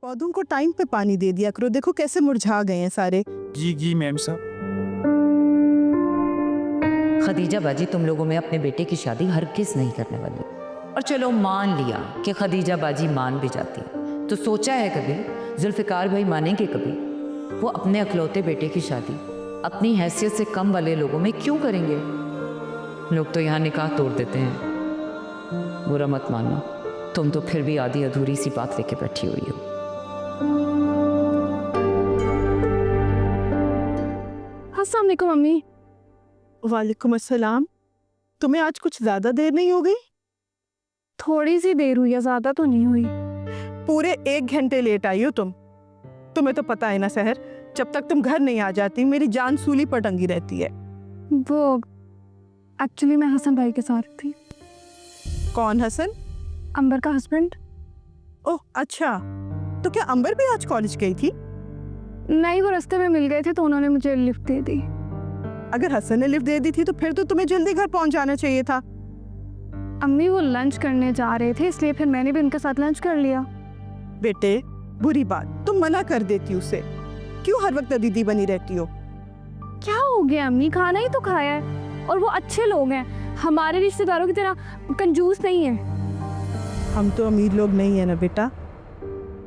पौधों को टाइम पे पानी दे दिया करो, देखो कैसे मुरझा गए हैं सारे। जी मैम साहब। खदीजा बाजी तुम लोगों में अपने बेटे की शादी हरगिज़ नहीं करने वाली। और चलो मान लिया कि खदीजा बाजी मान भी जाती, तो सोचा है कभी जुल्फ़िकार भाई मानेंगे कभी वो अपने अकलौते बेटे की शादी अपनी हैसियत से कम वाले लोगों में क्यों करेंगे? लोग तो यहाँ निकाह तोड़ देते हैं। बुरा मत मानना, तुम तो फिर भी आधी अधूरी सी बात लेके बैठी हुई हो। अस्सलाम वालेकुम मम्मी। वालेकुम अस्सलाम। तुम्हें आज कुछ ज्यादा देर नहीं हो गई? थोड़ी सी देर हुई है, ज्यादा तो नहीं हुई। पूरे 1 घंटे लेट आई हो तुम। तुम्हें तो पता है ना सहर, जब तक तुम घर नहीं आ जाती मेरी जान सूली पर टंगी रहती है। वो एक्चुअली मैं हसन भाई के साथ थी। कौन हसन? अंबर का हस्बैंड। ओह अच्छा, तो क्या अंबर भी आज कॉलेज गई थी? नहीं, वो रास्ते में मिल गए थे तो उन्होंने मुझे लिफ्ट दे दी। अगर हसन ने लिफ्ट दे दी थी तो फिर तो तुम्हें जल्दी घर पहुंच जाना चाहिए था। अम्मी वो लंच करने जा रहे थे इसलिए फिर मैंने भी उनके साथ लंच कर लिया। बेटे बुरी बात, तुम मना कर देती उसे। क्यों हर वक्त दीदी बनी रहती हो? क्या हो गया अम्मी, खाना ही तो खाया है और वो अच्छे लोग हैं, हमारे रिश्तेदारों की तरह कंजूस नहीं है। हम तो अमीर लोग नहीं है ना बेटा,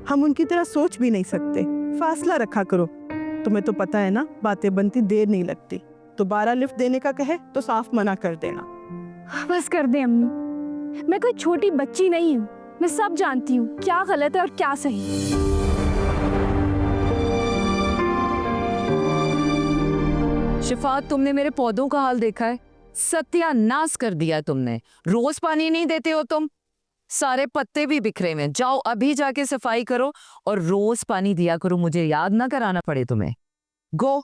हम उनकी तरह सोच भी नहीं सकते। फासला रखा करो। तुम्हें तो पता है ना बातें बनती देर नहीं लगती। दोबारा लिफ्ट देने का कहे तो साफ मना कर देना। बस कर दे अम्मी, मैं कोई छोटी बच्ची नहीं हूँ, मैं सब जानती हूँ क्या गलत है और क्या सही। शिफात, तुमने मेरे पौधों का हाल देखा है? सत्यानाश कर दिया तुमने। रोज पानी नहीं देते हो तुम, सारे पत्ते भी बिखरे हुए। जाओ अभी जाके सफाई करो और रोज पानी दिया करो, मुझे याद ना कराना पड़े तुम्हें। गो।